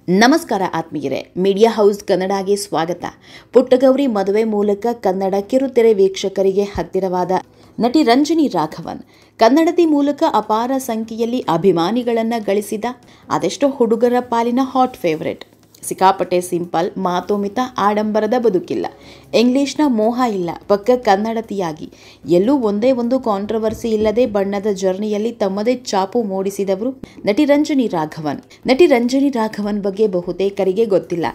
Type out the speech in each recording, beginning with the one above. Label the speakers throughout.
Speaker 1: ನಮಸ್ಕಾರ ಆತ್ಮೀಯರೇ, media house ಕನ್ನಡಗೆ ಸ್ವಾಗತ. ಪುಟ್ಟಗೌರಿ ಮದುವೆ ಮೂಲಕ ಕನ್ನಡ ಕಿರುತೆರೆ ವೀಕ್ಷಕರಿಗೆ ಹತ್ತಿರವಾದ ನಟಿ ರಂಜನಿ ರಾಘವನ್ ಕನ್ನಡತಿ ಮೂಲಕ ಅಪಾರ ಸಂಖ್ಯೆಯಲ್ಲಿ ಅಭಿಮಾನಿಗಳನ್ನು ಗಳಿಸಿದ ಅದೆಷ್ಟೋ ಹುಡುಗರ ಪಾಲಿನ ಹಾಟ್ ಫೇವರೇಟ್. ಸಿಕ್ಕಾಪಟ್ಟೆ ಸಿಂಪಲ್, ಮಾತೋಮಿತ, ಆಡಂಬರದ ಬದುಕಿಲ್ಲ, ಇಂಗ್ಲಿಷ್ನ ಮೋಹ ಇಲ್ಲ, ಪಕ್ಕ ಕನ್ನಡತಿಯಾಗಿ ಎಲ್ಲೂ ಒಂದೇ ಒಂದು ಕಾಂಟ್ರವರ್ಸಿ ಇಲ್ಲದೆ ಬಣ್ಣದ ಜರ್ನಿಯಲ್ಲಿ ತಮ್ಮದೇ ಚಾಪು ಮೂಡಿಸಿದವರು ನಟಿ ರಂಜನಿ ರಾಘವನ್. ನಟಿ ರಂಜನಿ ರಾಘವನ್ ಬಗ್ಗೆ ಬಹುತೇಕರಿಗೆ ಗೊತ್ತಿಲ್ಲ.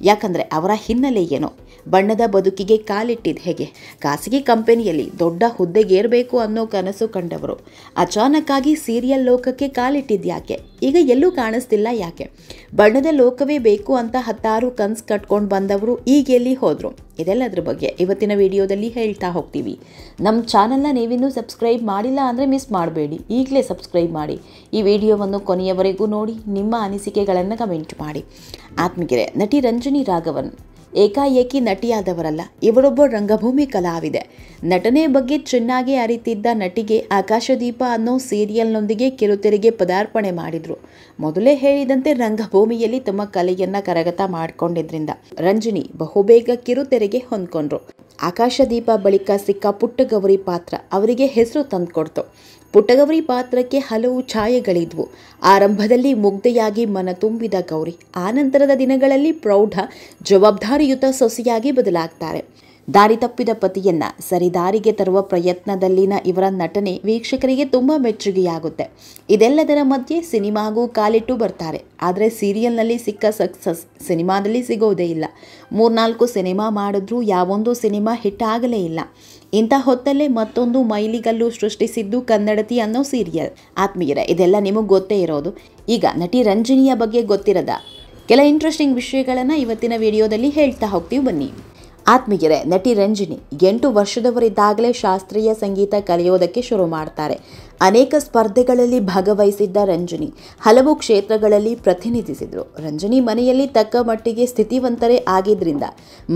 Speaker 1: ಯಾಕಂದರೆ ಅವರ ಹಿನ್ನೆಲೆ ಏನೋ, ಬಣ್ಣದ ಬದುಕಿಗೆ ಕಾಲಿಟ್ಟಿದ್ದು ಹೇಗೆ, ಖಾಸಗಿ ಕಂಪನಿಯಲ್ಲಿ ದೊಡ್ಡ ಹುದ್ದೆಗೇರಬೇಕು ಅನ್ನೋ ಕನಸು ಕಂಡವರು ಅಚಾನಕ್ಕಾಗಿ ಸೀರಿಯಲ್ ಲೋಕಕ್ಕೆ ಕಾಲಿಟ್ಟಿದ್ದು ಯಾಕೆ, ಈಗ ಎಲ್ಲೂ ಕಾಣಿಸ್ತಿಲ್ಲ ಯಾಕೆ, ಬಣ್ಣದ ಲೋಕವೇ ಬೇಕು ಅಂತ ಹತ್ತಾರು ಕನಸು ಕಟ್ಕೊಂಡು ಬಂದವರು ಈಗ ಎಲ್ಲಿ ಹೋದರು, ಇದೆಲ್ಲದ್ರ ಬಗ್ಗೆ ಇವತ್ತಿನ ವಿಡಿಯೋದಲ್ಲಿ ಹೇಳ್ತಾ ಹೋಗ್ತೀವಿ. ನಮ್ಮ ಚಾನಲ್ನ ನೀವಿನ್ನೂ ಸಬ್ಸ್ಕ್ರೈಬ್ ಮಾಡಿಲ್ಲ ಅಂದರೆ ಮಿಸ್ ಮಾಡಬೇಡಿ, ಈಗಲೇ ಸಬ್ಸ್ಕ್ರೈಬ್ ಮಾಡಿ. ಈ ವಿಡಿಯೋವನ್ನು ಕೊನೆಯವರೆಗೂ ನೋಡಿ, ನಿಮ್ಮ ಅನಿಸಿಕೆಗಳನ್ನು ಕಮೆಂಟ್ ಮಾಡಿ. ಆತ್ಮೀಯರೇ, ನಟಿ ರಂಜನಿ ರಾಘವನ್ ಏಕಾಏಕಿ ನಟಿಯಾದವರಲ್ಲ, ಇವರೊಬ್ಬ ರಂಗಭೂಮಿ ಕಲಾವಿದೆ. ನಟನೆ ಬಗ್ಗೆ ಚೆನ್ನಾಗಿ ಅರಿತಿದ್ದ ನಟಿಗೆ ಆಕಾಶದೀಪ ಅನ್ನೋ ಸೀರಿಯಲ್ನೊಂದಿಗೆ ಕಿರುತೆರೆಗೆ ಪದಾರ್ಪಣೆ ಮಾಡಿದ್ರು. ಮೊದಲೇ ಹೇಳಿದಂತೆ ರಂಗಭೂಮಿಯಲ್ಲಿ ತಮ್ಮ ಕಲೆಯನ್ನ ಕರಗತ ಮಾಡಿಕೊಂಡಿದ್ರಿಂದ ರಂಜನಿ ಬಹುಬೇಗ ಕಿರುತೆರೆಗೆ ಹೊಂದ್ಕೊಂಡ್ರು. ಆಕಾಶದೀಪ ಬಳಿಕ ಸಿಕ್ಕ ಪುಟ್ಟಗೌರಿ ಪಾತ್ರ ಅವರಿಗೆ ಹೆಸರು ತಂದುಕೊಡ್ತು. ಪುಟ್ಟಗೌರಿ ಪಾತ್ರಕ್ಕೆ ಹಲವು ಛಾಯೆಗಳಿದ್ವು. ಆರಂಭದಲ್ಲಿ ಮುಗ್ಧೆಯಾಗಿ ಮನ ತುಂಬಿದ ಗೌರಿ ಆನಂತರದ ದಿನಗಳಲ್ಲಿ ಪ್ರೌಢ ಜವಾಬ್ದಾರಿಯುತ ಸೊಸೆಯಾಗಿ ಬದಲಾಗ್ತಾರೆ. ದಾರಿ ತಪ್ಪಿದ ಪತಿಯನ್ನ ಸರಿದಾರಿಗೆ ತರುವ ಪ್ರಯತ್ನದಲ್ಲಿನ ಇವರ ನಟನೆ ವೀಕ್ಷಕರಿಗೆ ತುಂಬ ಮೆಚ್ಚುಗೆಯಾಗುತ್ತೆ. ಇದೆಲ್ಲದರ ಮಧ್ಯೆ ಸಿನಿಮಾಗೂ ಕಾಲಿಟ್ಟು ಬರ್ತಾರೆ. ಆದರೆ ಸೀರಿಯಲ್ನಲ್ಲಿ ಸಿಕ್ಕ ಸಕ್ಸಸ್ ಸಿನಿಮಾದಲ್ಲಿ ಸಿಗೋದೇ ಇಲ್ಲ. 3-4 ಸಿನಿಮಾ ಮಾಡಿದ್ರೂ ಯಾವೊಂದು ಸಿನಿಮಾ ಹಿಟ್ ಆಗಲೇ ಇಲ್ಲ. ಇಂಥ ಹೊತ್ತಲ್ಲೇ ಮತ್ತೊಂದು ಮೈಲಿಗಲ್ಲು ಸೃಷ್ಟಿಸಿದ್ದು ಕನ್ನಡತಿ ಅನ್ನೋ ಸೀರಿಯಲ್. ಆತ್ಮೀಯರೇ, ಇದೆಲ್ಲ ನಿಮಗೆ ಗೊತ್ತೇ ಇರೋದು. ಈಗ ನಟಿ ರಂಜನಿಯ ಬಗ್ಗೆ ಗೊತ್ತಿರದ ಕೆಲ ಇಂಟ್ರೆಸ್ಟಿಂಗ್ ವಿಷಯಗಳನ್ನು ಇವತ್ತಿನ ವಿಡಿಯೋದಲ್ಲಿ ಹೇಳ್ತಾ ಹೋಗ್ತೀವಿ, ಬನ್ನಿ. ಆತ್ಮೀಯರೇ, ನಟಿ ರಂಜನಿ 8 ವರ್ಷದವರಿದ್ದಾಗಲೇ ಶಾಸ್ತ್ರೀಯ ಸಂಗೀತ ಕಲಿಯೋದಕ್ಕೆ ಶುರು ಮಾಡ್ತಾರೆ. ಅನೇಕ ಸ್ಪರ್ಧೆಗಳಲ್ಲಿ ಭಾಗವಹಿಸಿದ್ದ ರಂಜನಿ ಹಲವು ಕ್ಷೇತ್ರಗಳಲ್ಲಿ ಪ್ರತಿನಿಧಿಸಿದರು. ರಂಜನಿ ಮನೆಯಲ್ಲಿ ತಕ್ಕ ಮಟ್ಟಿಗೆ ಸ್ಥಿತಿವಂತರೇ ಆಗಿದ್ರಿಂದ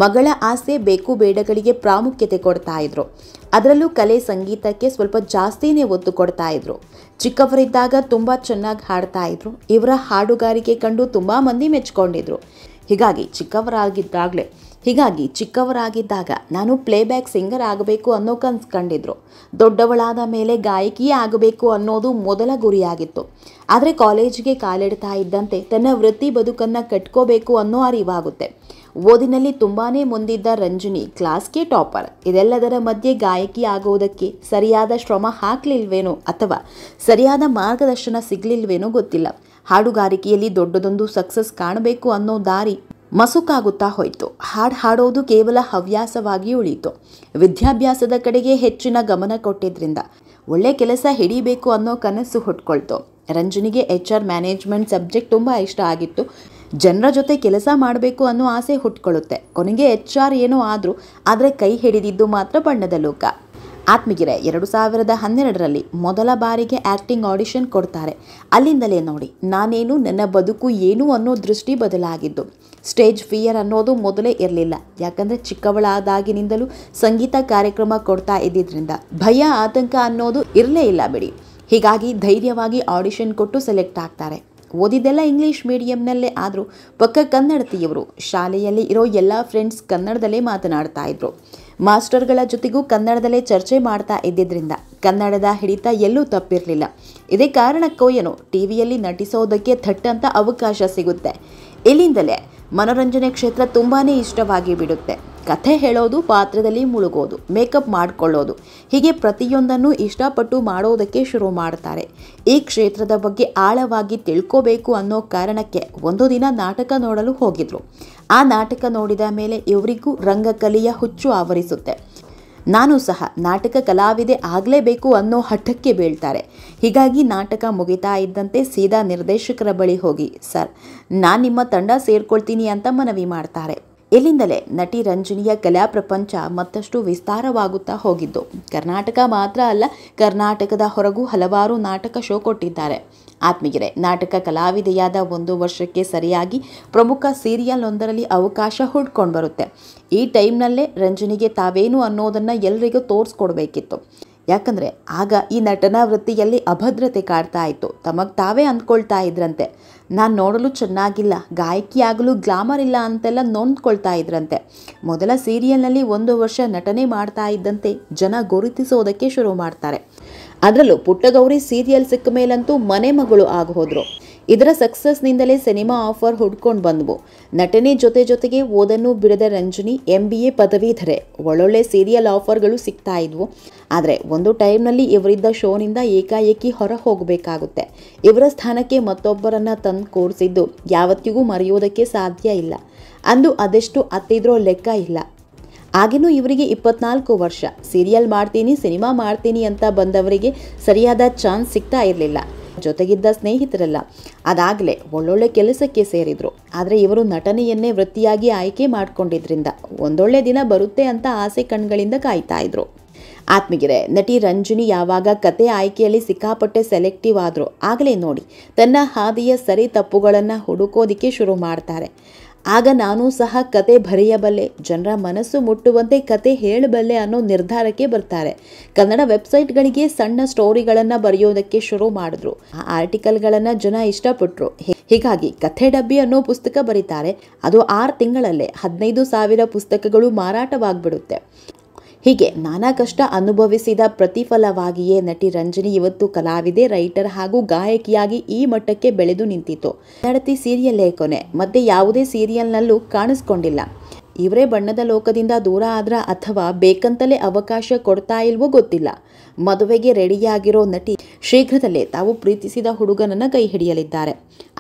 Speaker 1: ಮಗಳ ಆಸೆ ಬೇಕು ಬೇಡಗಳಿಗೆ ಪ್ರಾಮುಖ್ಯತೆ ಕೊಡ್ತಾ ಇದ್ರು. ಅದರಲ್ಲೂ ಕಲೆ ಸಂಗೀತಕ್ಕೆ ಸ್ವಲ್ಪ ಜಾಸ್ತಿನೇ ಒತ್ತು ಕೊಡ್ತಾ ಇದ್ರು. ಚಿಕ್ಕವರಿದ್ದಾಗ ತುಂಬ ಚೆನ್ನಾಗಿ ಹಾಡ್ತಾ ಇದ್ರು. ಇವರ ಹಾಡುಗಾರಿಕೆ ಕಂಡು ತುಂಬ ಮಂದಿ ಮೆಚ್ಕೊಂಡಿದ್ರು. ಹೀಗಾಗಿ ಚಿಕ್ಕವರಾಗಿದ್ದಾಗ ನಾನು ಪ್ಲೇಬ್ಯಾಕ್ ಸಿಂಗರ್ ಆಗಬೇಕು ಅನ್ನೋ ಕನಸು ಕಂಡಿದ್ರು. ದೊಡ್ಡವಳಾದ ಮೇಲೆ ಗಾಯಕಿಯೇ ಆಗಬೇಕು ಅನ್ನೋದು ಮೊದಲ ಗುರಿಯಾಗಿತ್ತು. ಆದರೆ ಕಾಲೇಜಿಗೆ ಕಾಲಿಡ್ತಾ ಇದ್ದಂತೆ ತನ್ನ ವೃತ್ತಿ ಬದುಕನ್ನು ಕಟ್ಕೋಬೇಕು ಅನ್ನೋ ಅರಿವಾಗುತ್ತೆ. ಓದಿನಲ್ಲಿ ತುಂಬಾನೇ ಮುಂದಿದ್ದ ರಂಜನಿ ಕ್ಲಾಸ್ಗೆ ಟಾಪರ್. ಇದೆಲ್ಲದರ ಮಧ್ಯೆ ಗಾಯಕಿ ಆಗೋದಕ್ಕೆ ಸರಿಯಾದ ಶ್ರಮ ಹಾಕಲಿಲ್ವೇನೋ ಅಥವಾ ಸರಿಯಾದ ಮಾರ್ಗದರ್ಶನ ಸಿಗಲಿಲ್ವೇನೋ ಗೊತ್ತಿಲ್ಲ. ಹಾಡುಗಾರಿಕೆಯಲ್ಲಿ ದೊಡ್ಡದೊಂದು ಸಕ್ಸಸ್ ಕಾಣಬೇಕು ಅನ್ನೋ ದಾರಿ ಮಸುಕಾಗುತ್ತಾ ಹೋಯಿತು. ಹಾಡೋದು ಕೇವಲ ಹವ್ಯಾಸವಾಗಿ ಉಳಿಯಿತು. ವಿದ್ಯಾಭ್ಯಾಸದ ಕಡೆಗೆ ಹೆಚ್ಚಿನ ಗಮನ ಕೊಟ್ಟಿದ್ರಿಂದ ಒಳ್ಳೆ ಕೆಲಸ ಹಿಡಿಬೇಕು ಅನ್ನೋ ಕನಸು ಹುಟ್ಕೊಳ್ತು. ರಂಜನಿಗೆ HR ಮ್ಯಾನೇಜ್ಮೆಂಟ್ ಸಬ್ಜೆಕ್ಟ್ ತುಂಬ ಇಷ್ಟ ಆಗಿತ್ತು. ಜನರ ಜೊತೆ ಕೆಲಸ ಮಾಡಬೇಕು ಅನ್ನೋ ಆಸೆ ಹುಟ್ಕೊಳ್ಳುತ್ತೆ. ಕೊನೆಗೆ HR ಏನೋ ಆದರೂ ಆದರೆ ಕೈ ಹಿಡಿದಿದ್ದು ಮಾತ್ರ ಬಣ್ಣದ ಲೋಕ. ಆತ್ಮೀಯರೇ, 2012ರಲ್ಲಿ ಮೊದಲ ಬಾರಿಗೆ ಆ್ಯಕ್ಟಿಂಗ್ ಆಡಿಷನ್ ಕೊಡ್ತಾರೆ. ಅಲ್ಲಿಂದಲೇ ನೋಡಿ ನಾನೇನು ನನ್ನ ಬದುಕು ಏನು ಅನ್ನೋ ದೃಷ್ಟಿ ಬದಲಾಗಿದ್ದು. ಸ್ಟೇಜ್ ಫಿಯರ್ ಅನ್ನೋದು ಮೊದಲೇ ಇರಲಿಲ್ಲ. ಯಾಕಂದರೆ ಚಿಕ್ಕವಳಾದಾಗಿನಿಂದಲೂ ಸಂಗೀತ ಕಾರ್ಯಕ್ರಮ ಕೊಡ್ತಾ ಇದ್ದಿದ್ದರಿಂದ ಭಯ ಆತಂಕ ಅನ್ನೋದು ಇರಲೇ ಇಲ್ಲ ಬಿಡಿ. ಹೀಗಾಗಿ ಧೈರ್ಯವಾಗಿ ಆಡಿಷನ್ ಕೊಟ್ಟು ಸೆಲೆಕ್ಟ್ ಆಗ್ತಾರೆ. ಓದಿದ್ದೆಲ್ಲ ಇಂಗ್ಲೀಷ್ ಮೀಡಿಯಂನಲ್ಲೇ ಆದರೂ ಪಕ್ಕ ಕನ್ನಡತಿಯವರು. ಶಾಲೆಯಲ್ಲಿ ಇರೋ ಎಲ್ಲ ಫ್ರೆಂಡ್ಸ್ ಕನ್ನಡದಲ್ಲೇ ಮಾತನಾಡ್ತಾ ಇದ್ರು. ಮಾಸ್ಟರ್ಗಳ ಜೊತೆಗೂ ಕನ್ನಡದಲ್ಲೇ ಚರ್ಚೆ ಮಾಡ್ತಾ ಇದ್ದಿದ್ದರಿಂದ ಕನ್ನಡದ ಹಿಡಿತ ಎಲ್ಲೂ ತಪ್ಪಿರಲಿಲ್ಲ. ಇದೇ ಕಾರಣಕ್ಕೋ ಏನೋ ಟಿವಿಯಲ್ಲಿ ನಟಿಸೋದಕ್ಕೆ ಥಟ್ಟಂತ ಅವಕಾಶ ಸಿಗುತ್ತೆ. ಇಲ್ಲಿಂದಲೇ ಮನೋರಂಜನೆ ಕ್ಷೇತ್ರ ತುಂಬಾ ಇಷ್ಟವಾಗಿ ಬಿಡುತ್ತೆ. ಕಥೆ ಹೇಳೋದು, ಪಾತ್ರದಲ್ಲಿ ಮುಳುಗೋದು, ಮೇಕಪ್ ಮಾಡಿಕೊಳ್ಳೋದು, ಹೀಗೆ ಪ್ರತಿಯೊಂದನ್ನು ಇಷ್ಟಪಟ್ಟು ಮಾಡೋದಕ್ಕೆ ಶುರು ಮಾಡ್ತಾರೆ. ಈ ಕ್ಷೇತ್ರದ ಬಗ್ಗೆ ಆಳವಾಗಿ ತಿಳ್ಕೋಬೇಕು ಅನ್ನೋ ಕಾರಣಕ್ಕೆ ಒಂದು ದಿನ ನಾಟಕ ನೋಡಲು ಹೋಗಿದ್ರು. ಆ ನಾಟಕ ನೋಡಿದ ಮೇಲೆ ಇವರಿಗೂ ರಂಗಕಲೆಯ ಹುಚ್ಚು ಆವರಿಸುತ್ತೆ. ನಾನು ಸಹ ನಾಟಕ ಕಲಾವಿದೆ ಆಗಲೇಬೇಕು ಅನ್ನೋ ಹಠಕ್ಕೆ ಬೀಳ್ತಾರೆ. ಹೀಗಾಗಿ ನಾಟಕ ಮುಗಿತಾ ಇದ್ದಂತೆ ಸೀದಾ ನಿರ್ದೇಶಕರ ಬಳಿ ಹೋಗಿ, ಸರ್, ನಾನು ನಿಮ್ಮ ತಂಡ ಸೇರ್ಕೊಳ್ತೀನಿ ಅಂತ ಮನವಿ ಮಾಡ್ತಾರೆ. ಇಲ್ಲಿಂದಲೇ ನಟಿ ರಂಜನಿಯ ಕಲಾ ಪ್ರಪಂಚ ಮತ್ತಷ್ಟು ವಿಸ್ತಾರವಾಗುತ್ತಾ ಹೋಗಿದ್ದು. ಕರ್ನಾಟಕ ಮಾತ್ರ ಅಲ್ಲ, ಕರ್ನಾಟಕದ ಹೊರಗೂ ಹಲವಾರು ನಾಟಕ ಶೋ ಕೊಟ್ಟಿದ್ದಾರೆ. ಆತ್ಮೀಯರೇ, ನಾಟಕ ಕಲಾವಿದೆಯಾದ 1 ವರ್ಷಕ್ಕೆ ಸರಿಯಾಗಿ ಪ್ರಮುಖ ಸೀರಿಯಲ್ನೊಂದರಲ್ಲಿ ಅವಕಾಶ ಹುಡ್ಕೊಂಡು ಬರುತ್ತೆ. ಈ ಟೈಮ್ನಲ್ಲೇ ರಂಜನಿಗೆ ತಾವೇನು ಅನ್ನೋದನ್ನು ಎಲ್ರಿಗೂ ತೋರಿಸ್ಕೊಡ್ಬೇಕಿತ್ತು. ಯಾಕಂದರೆ ಆಗ ಈ ನಟನಾ ವೃತ್ತಿಯಲ್ಲಿ ಅಭದ್ರತೆ ಕಾಡ್ತಾ ಇತ್ತು. ತಮಗೆ ತಾವೇ ಅಂದ್ಕೊಳ್ತಾ ಇದ್ರಂತೆ, ನಾನು ನೋಡಲು ಚೆನ್ನಾಗಿಲ್ಲ, ಗಾಯಕಿಯಾಗಲು ಗ್ಲಾಮರ್ ಇಲ್ಲ ಅಂತೆಲ್ಲ ನೊಂದ್ಕೊಳ್ತಾ ಇದ್ರಂತೆ. ಮೊದಲ ಸೀರಿಯಲ್ನಲ್ಲಿ 1 ವರ್ಷ ನಟನೆ ಮಾಡ್ತಾ ಇದ್ದಂತೆ ಜನ ಗುರುತಿಸೋದಕ್ಕೆ ಶುರು ಮಾಡ್ತಾರೆ. ಅದರಲ್ಲೂ ಪುಟ್ಟಗೌರಿ ಸೀರಿಯಲ್ ಸಿಕ್ಕ ಮೇಲಂತೂ ಮನೆ ಮಗಳು ಆಗೋದ್ರು. ಇದರ ಸಕ್ಸಸ್ನಿಂದಲೇ ಸಿನಿಮಾ ಆಫರ್ ಹುಡ್ಕೊಂಡು ಬಂದವು. ನಟನೆ ಜೊತೆಗೆ ಓದನ್ನು ಬಿಡದ ರಂಜನಿ MBA ಪದವೀಧರೆ. ಒಳ್ಳೊಳ್ಳೆ ಸೀರಿಯಲ್ ಆಫರ್ಗಳು ಸಿಗ್ತಾ ಇದ್ವು. ಆದರೆ ಒಂದು ಟೈಮ್ನಲ್ಲಿ ಇವರಿದ್ದ ಶೋನಿಂದ ಏಕಾಏಕಿ ಹೊರ ಹೋಗಬೇಕಾಗುತ್ತೆ. ಇವರ ಸ್ಥಾನಕ್ಕೆ ಮತ್ತೊಬ್ಬರನ್ನು ತಂದು ಕೂರಿಸಿದ್ದು ಯಾವತ್ತಿಗೂ ಮರೆಯೋದಕ್ಕೆ ಸಾಧ್ಯ ಇಲ್ಲ. ಅಂದು ಅದೆಷ್ಟು ಅತ್ತಿದ್ರೋ ಲೆಕ್ಕ ಇಲ್ಲ. ಆಗಿನೂ ಇವರಿಗೆ 24 ವರ್ಷ. ಸೀರಿಯಲ್ ಮಾಡ್ತೀನಿ, ಸಿನಿಮಾ ಮಾಡ್ತೀನಿ ಅಂತ ಬಂದವರಿಗೆ ಸರಿಯಾದ ಚಾನ್ಸ್ ಸಿಗ್ತಾ ಇರಲಿಲ್ಲ. ಜೊತೆಗಿದ್ದ ಸ್ನೇಹಿತರೆಲ್ಲ ಅದಾಗಲೇ ಒಳ್ಳೊಳ್ಳೆ ಕೆಲಸಕ್ಕೆ ಸೇರಿದ್ರು. ಆದರೆ ಇವರು ನಟನೆಯನ್ನೇ ವೃತ್ತಿಯಾಗಿ ಆಯ್ಕೆ ಮಾಡ್ಕೊಂಡಿದ್ರಿಂದ ಒಂದೊಳ್ಳೆ ದಿನ ಬರುತ್ತೆ ಅಂತ ಆಸೆ ಕಣ್ಗಳಿಂದ ಕಾಯ್ತಾ ಇದ್ರು. ಆತ್ಮೀಗೆರೆ, ನಟಿ ರಂಜನಿ ಯಾವಾಗ ಕತೆ ಆಯ್ಕೆಯಲ್ಲಿ ಸಿಕ್ಕಾಪಟ್ಟೆ ಸೆಲೆಕ್ಟಿವ್ ಆದ್ರು ಆಗಲೇ ನೋಡಿ ತನ್ನ ಹಾದಿಯ ಸರಿ ತಪ್ಪುಗಳನ್ನು ಹುಡುಕೋದಿಕ್ಕೆ ಶುರು ಮಾಡ್ತಾರೆ. ಆಗ ನಾನು ಸಹ ಕತೆ ಬರೆಯಬಲ್ಲೆ, ಜನರ ಮನಸ್ಸು ಮುಟ್ಟುವಂತೆ ಕತೆ ಹೇಳಬಲ್ಲೆ ಅನ್ನೋ ನಿರ್ಧಾರಕ್ಕೆ ಬರ್ತಾರೆ. ಕನ್ನಡ ವೆಬ್ಸೈಟ್ಗಳಿಗೆ ಸಣ್ಣ ಸ್ಟೋರಿಗಳನ್ನು ಬರೆಯೋದಕ್ಕೆ ಶುರು ಮಾಡಿದ್ರು. ಆ ಆರ್ಟಿಕಲ್ಗಳನ್ನು ಜನ ಇಷ್ಟಪಟ್ಟರು. ಹೀಗಾಗಿ ಕಥೆ ಡಬ್ಬಿ ಅನ್ನೋ ಪುಸ್ತಕ ಬರೀತಾರೆ. ಅದು 6 ತಿಂಗಳಲ್ಲೇ 15,000 ಪುಸ್ತಕಗಳು ಮಾರಾಟವಾಗ್ಬಿಡುತ್ತೆ. ಹೀಗೆ ನಾನಾ ಕಷ್ಟ ಅನುಭವಿಸಿದ ಪ್ರತಿಫಲವಾಗಿಯೇ ನಟಿ ರಂಜನಿ ಇವತ್ತು ಕಲಾವಿದೆ, ರೈಟರ್ ಹಾಗೂ ಗಾಯಕಿಯಾಗಿ ಈ ಮಟ್ಟಕ್ಕೆ ಬೆಳೆದು ನಿಂತಿತು. ಕನ್ನಡತಿ ಸೀರಿಯಲ್ಲೇ ಕೊನೆ, ಮತ್ತೆ ಯಾವುದೇ ಸೀರಿಯಲ್ನಲ್ಲೂ ಕಾಣಿಸ್ಕೊಂಡಿಲ್ಲ. ಇವರೇ ಬಣ್ಣದ ಲೋಕದಿಂದ ದೂರ ಆದ್ರ ಅಥವಾ ಬೇಕಂತಲೇ ಅವಕಾಶ ಕೊಡ್ತಾ ಇಲ್ವೋ ಗೊತ್ತಿಲ್ಲ. ಮದುವೆಗೆ ರೆಡಿಯಾಗಿರೋ ನಟಿ ಶೀಘ್ರದಲ್ಲೇ ತಾವು ಪ್ರೀತಿಸಿದ ಹುಡುಗನನ್ನ ಕೈ ಹಿಡಿಯಲಿದ್ದಾರೆ.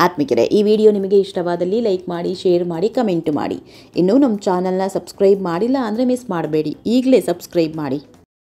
Speaker 1: ಆತ್ಮಿಕರೇ, ಈ ವಿಡಿಯೋ ನಿಮಗೆ ಇಷ್ಟವಾದಲ್ಲಿ ಲೈಕ್ ಮಾಡಿ, ಶೇರ್ ಮಾಡಿ, ಕಮೆಂಟ್ ಮಾಡಿ. ಇನ್ನೂ ನಮ್ಮ ಚಾನಲ್ನ ಸಬ್ಸ್ಕ್ರೈಬ್ ಮಾಡಿಲ್ಲ ಅಂದರೆ ಮಿಸ್ ಮಾಡಬೇಡಿ, ಈಗಲೇ ಸಬ್ಸ್ಕ್ರೈಬ್ ಮಾಡಿ.